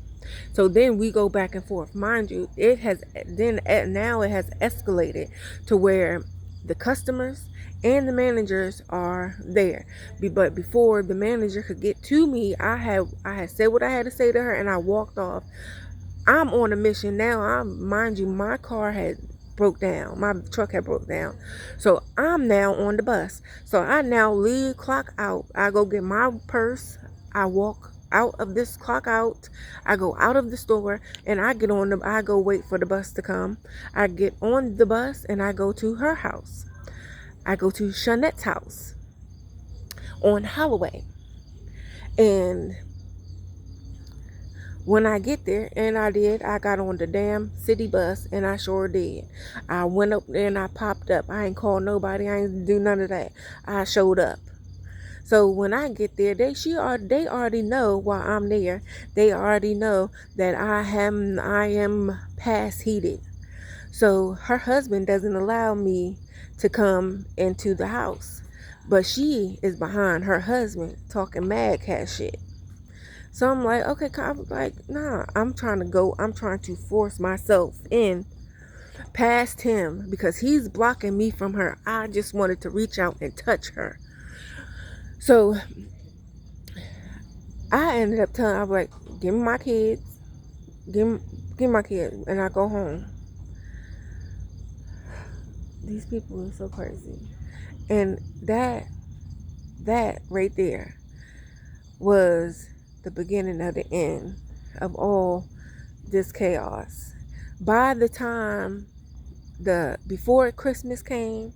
So then we go back and forth. Mind you, now it has escalated to where the customers and the managers are there. But before the manager could get to me, I had said what I had to say to her and I walked off. I'm on a mission now. Mind you, my car had broke down. My truck had broke down. So I'm now on the bus. So I now leave, clock out. I go get my purse. I walk out of this, clock out. I go out of the store and I go wait for the bus to come. I get on the bus and I go to her house. I go to Shanette's house on Holloway. And when I get there, and I got on the damn city bus, and I sure did. I went up there and I popped up. I ain't called nobody. I ain't do none of that. I showed up. So when I get there, they already know while I'm there. They already know that I am past heated. So her husband doesn't allow me to come into the house, but she is behind her husband talking mad cat shit. So I'm like, okay, I'm like, nah, I'm trying to force myself in past him because he's blocking me from her. I just wanted to reach out and touch her. So I ended up telling, I was like, give me my kids, give me my kids, and I go home. These people are so crazy. And that right there was the beginning of the end of all this chaos. By the time before Christmas came,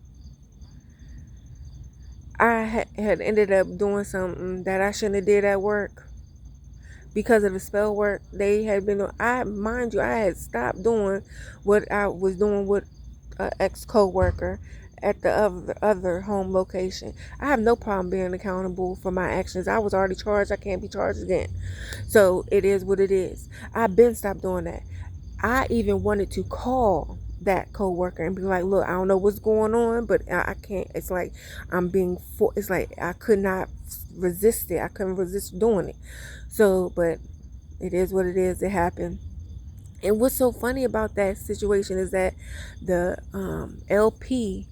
I had ended up doing something that I shouldn't have did at work because of the spell work they had been doing. I had stopped doing what I was doing with an ex-co-worker at the other home location. I have no problem being accountable for my actions. I was already charged. I can't be charged again. So it is what it is. I've been stopped doing that. I even wanted to call that co-worker and be like, look, I don't know what's going on, but I can't. It's like it's like I could not resist it. I couldn't resist doing it. So, but it is what it is. It happened. And what's so funny about that situation is that the LP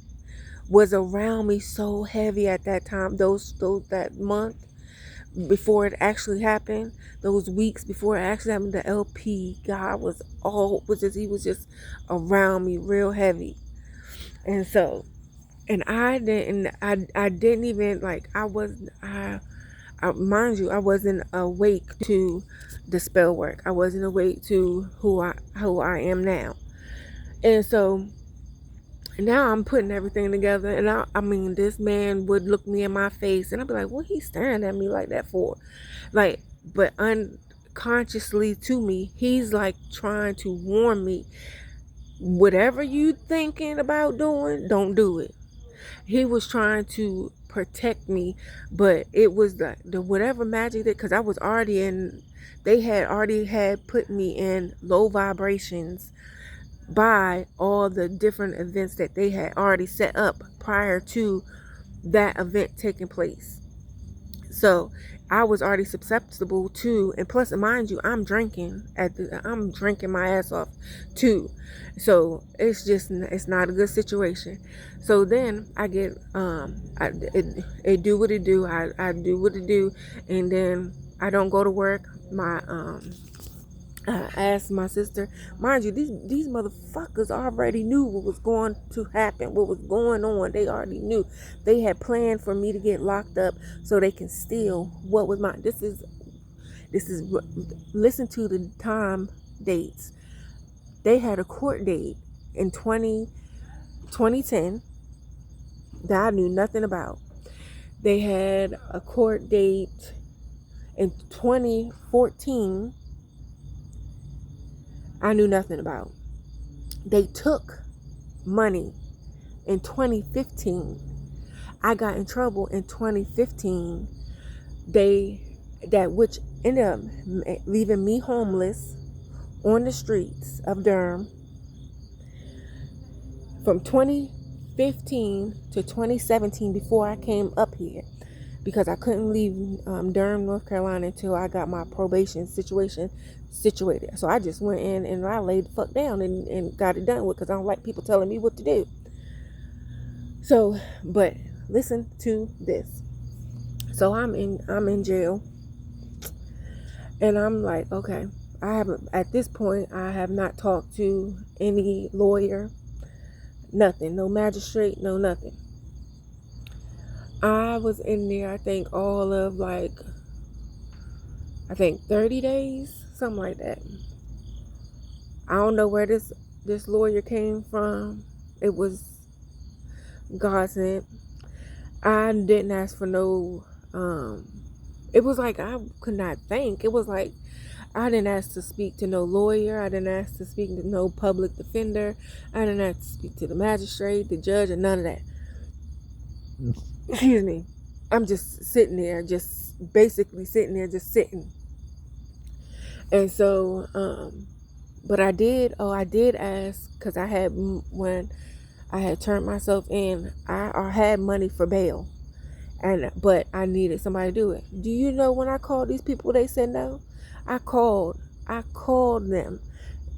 was around me so heavy at that time, that month before it actually happened, those weeks before it actually happened, the LP guy he was just around me real heavy. And so, and I didn't even like, mind you, I wasn't awake to the spell work. I wasn't awake to who I am now. And so now I'm putting everything together, and I mean, this man would look me in my face, and I'd be like, "What he's staring at me like that for?" Like, but unconsciously to me, he's like trying to warn me, whatever you thinking about doing, don't do it. He was trying to protect me, but it was the whatever magic that, because I was already in, they had already had put me in low vibrations by all the different events that they had already set up prior to that event taking place. So I was already susceptible to, and plus, mind you, I'm drinking my ass off too. So it's not a good situation. So then I get it do what it do. I do what it do, and then I don't go to work. I asked my sister, mind you, these motherfuckers already knew what was going to happen, what was going on. They already knew. They had planned for me to get locked up so they can steal what was mine. This is listen to the time dates. They had a court date in 2010 that I knew nothing about. They had a court date in 2014 I knew nothing about. They took money in 2015. I got in trouble in 2015. Which ended up leaving me homeless on the streets of Durham from 2015 to 2017 before I came up here, because I couldn't leave Durham, North Carolina until I got my probation situation situated. So I just went in and I laid the fuck down and got it done with, because I don't like people telling me what to do. So, but listen to this. So I'm in jail, and I'm like, okay, at this point, I have not talked to any lawyer, nothing, no magistrate, no nothing. I was in there, I think 30 days, something like that. I don't know where this lawyer came from. It was God sent. I didn't ask for no, it was like I could not think. It was like I didn't ask to speak to no lawyer. I didn't ask to speak to no public defender. I didn't ask to speak to the magistrate, the judge, and none of that. Excuse me. I'm just sitting there, just basically sitting there, just sitting. And so, but I did ask, because when I had turned myself in, I had money for bail. But I needed somebody to do it. Do you know when I called these people, they said no? I called them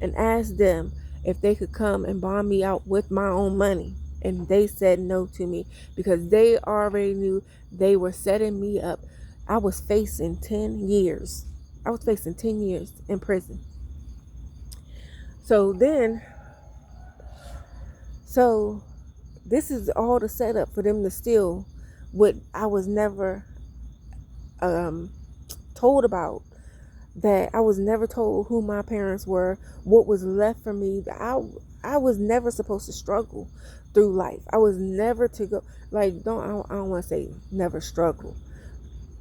and asked them if they could come and bond me out with my own money. And they said no to me, because they already knew they were setting me up. I was facing 10 years. I was facing 10 years in prison. So this is all the setup for them to steal what I was never told about. That I was never told who my parents were, what was left for me. I was never supposed to struggle through life. I was never to go, like, I don't want to say never struggle.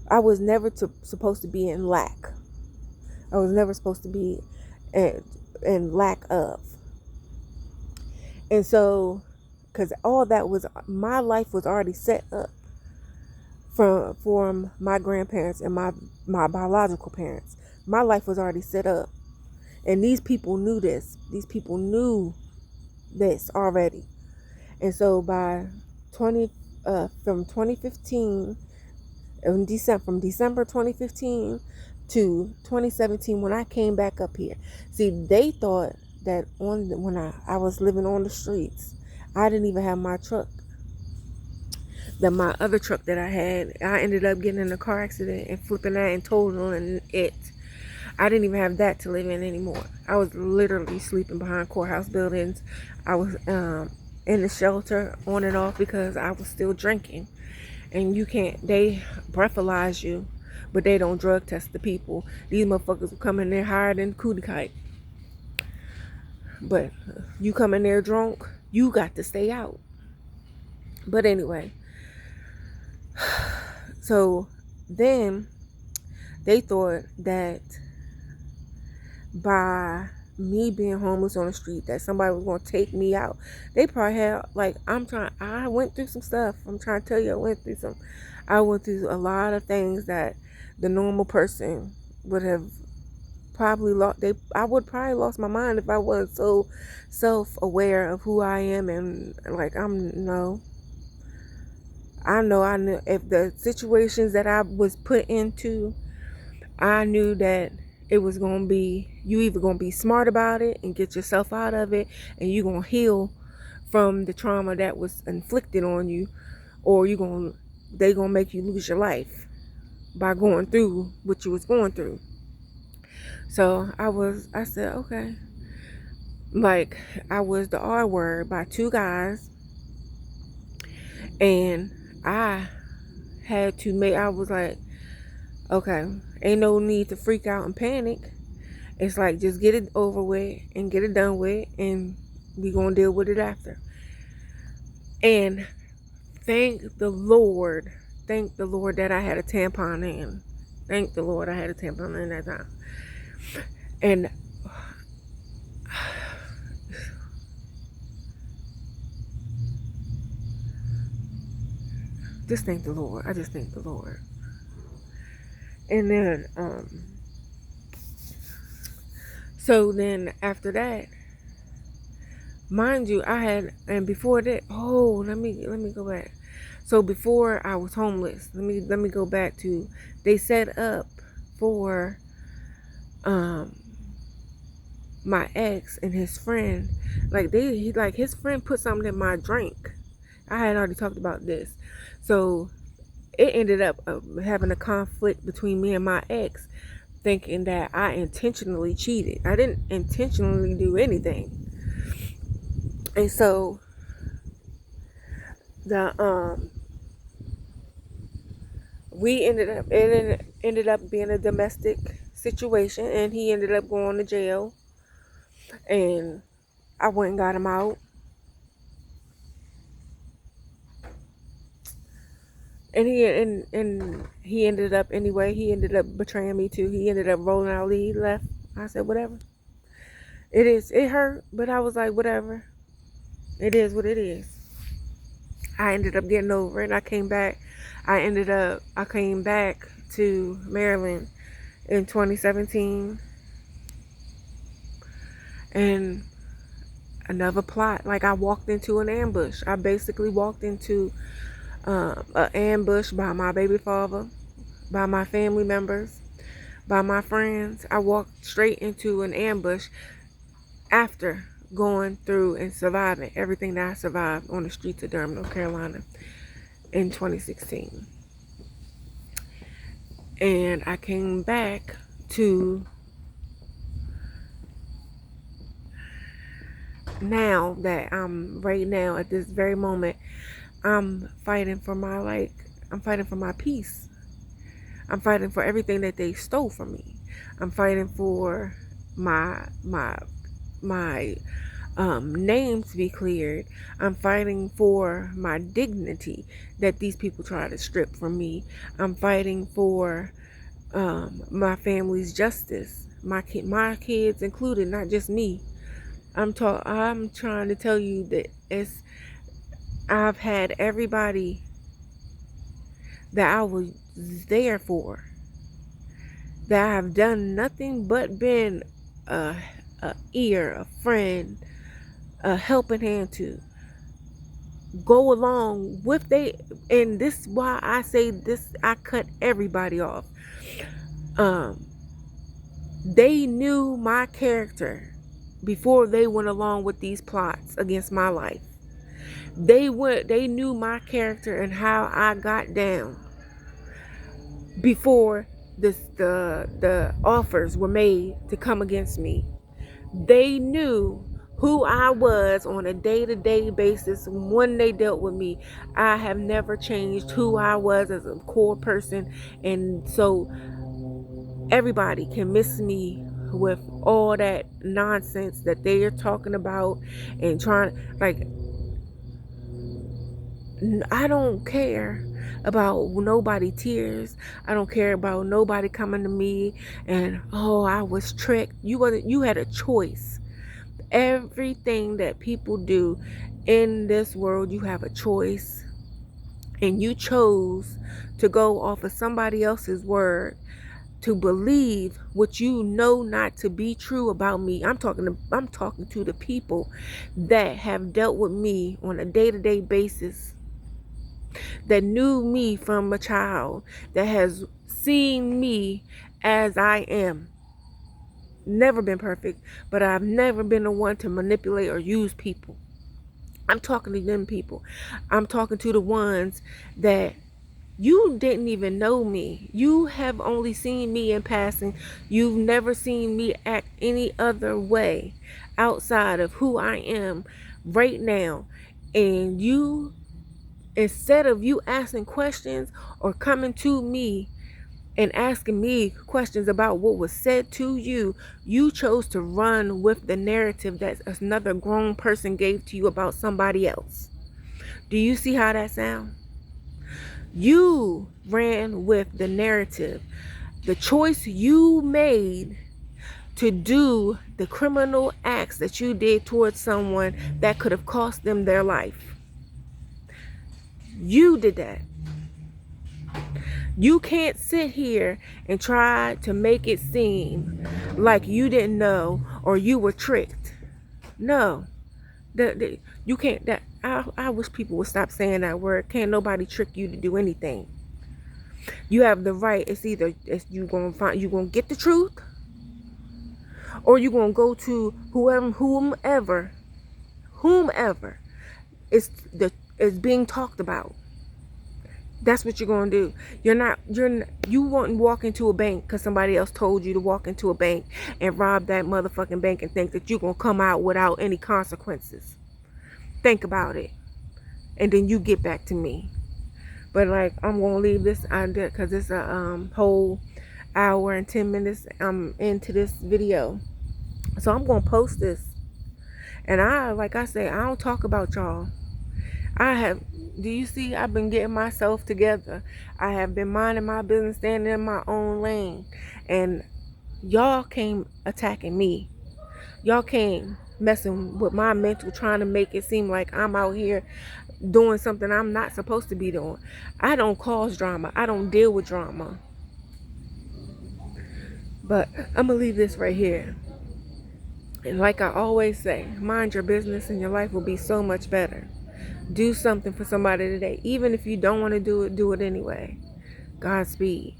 I was never supposed to be in lack. I was never supposed to be in lack of. And so, because all that was, my life was already set up from my grandparents and my biological parents. My life was already set up. And these people knew this. These people knew this already. And so from 2015, from December 2015 to 2017, when I came back up here, see, they thought that when I was living on the streets, I didn't even have my truck. That my other truck that I had, I ended up getting in a car accident and flipping that and totaling it. I didn't even have that to live in anymore. I was literally sleeping behind courthouse buildings. I was in the shelter on and off because I was still drinking. And they breathalyze you, but they don't drug test the people. These motherfuckers will come in there higher than cootie kite. But you come in there drunk, you got to stay out. But anyway, so then they thought that by me being homeless on the street, that somebody was going to take me out. They probably had, like, I went through some stuff. I'm trying to tell you, I went through a lot of things that the normal person would have probably lost. I would probably lost my mind if I wasn't so self-aware of who I am. And like, I knew if the situations that I was put into, I knew that it was going to be, you either going to be smart about it and get yourself out of it, and you're going to heal from the trauma that was inflicted on you, or they going to make you lose your life by going through what you was going through. So I said, okay. Like, I was the R word by two guys, and I was like, okay, ain't no need to freak out and panic. It's like, just get it over with and get it done with, and we gonna deal with it after. And thank the Lord that I had a tampon in. Thank the Lord I had a tampon in that time. And just thank the Lord. I just thank the Lord. And then, so then after that, mind you, and before that, let me go back. So before I was homeless, let me go back to, they set up for, my ex and his friend, like his friend put something in my drink. I had already talked about this. So it ended up having a conflict between me and my ex, thinking that I intentionally cheated. I didn't intentionally do anything. And so it ended up being a domestic situation, and he ended up going to jail, and I went and got him out. And he ended up, anyway, he ended up betraying me too. He ended up rolling out, he left. I said, whatever. It hurt, but I was like, whatever. It is what it is. I ended up getting over it. I came back to Maryland in 2017. And another plot, like I walked into an ambush. I basically walked into an ambush by my baby father, by my family members, by my friends. I walked straight into an ambush after going through and surviving everything that I survived on the streets of Durham, North Carolina in 2016. And I came back to now that I'm right now at this very moment, I'm fighting for my peace. I'm fighting for everything that they stole from me. I'm fighting for my name to be cleared. I'm fighting for my dignity that these people try to strip from me. I'm fighting for my family's justice, my kids included, not just me. I'm trying to tell you that I've had everybody that I was there for, that I've done nothing but been a ear, a friend, a helping hand to, go along with and this is why I say this, I cut everybody off. They knew my character before they went along with these plots against my life. They knew my character and how I got down before the offers were made to come against me. They knew who I was on a day-to-day basis when they dealt with me. I have never changed who I was as a core person, and so everybody can miss me with all that nonsense that they are talking about and trying, like, I don't care about nobody tears. I don't care about nobody coming to me and, oh, I was tricked. You had a choice. Everything that people do in this world, you have a choice, and you chose to go off of somebody else's word, to believe what you know not to be true about me. I'm talking to the people that have dealt with me on a day-to-day basis, that knew me from a child, that has seen me as I am. Never been perfect, but I've never been the one to manipulate or use people. I'm talking to them people. I'm talking to the ones that you didn't even know me. You have only seen me in passing. You've never seen me act any other way outside of who I am right now. And you, instead of you asking questions or coming to me and asking me questions about what was said to you, you chose to run with the narrative that another grown person gave to you about somebody else. Do you see how that sounds? You ran with the narrative. The choice you made to do the criminal acts that you did towards someone that could have cost them their life. You did that. You can't sit here and try to make it seem like you didn't know or you were tricked. No, you can't. I wish people would stop saying that word. Can't nobody trick you to do anything. You have the right. It's either you gonna get the truth, or you gonna go to whomever is being talked about. That's what you're gonna do. You wouldn't walk into a bank because somebody else told you to walk into a bank and rob that motherfucking bank and think that you're gonna come out without any consequences. Think about it, and then you get back to me. But like, I'm gonna leave this idea because it's a whole hour and 10 minutes I'm into this video, so I'm gonna post this. And like I say, I don't talk about y'all. Do you see, I've been getting myself together. I have been minding my business, standing in my own lane. And y'all came attacking me. Y'all came messing with my mental, trying to make it seem like I'm out here doing something I'm not supposed to be doing. I don't cause drama. I don't deal with drama. But I'm going to leave this right here. And like I always say, mind your business and your life will be so much better. Do something for somebody today. Even if you don't want to do it anyway. Godspeed.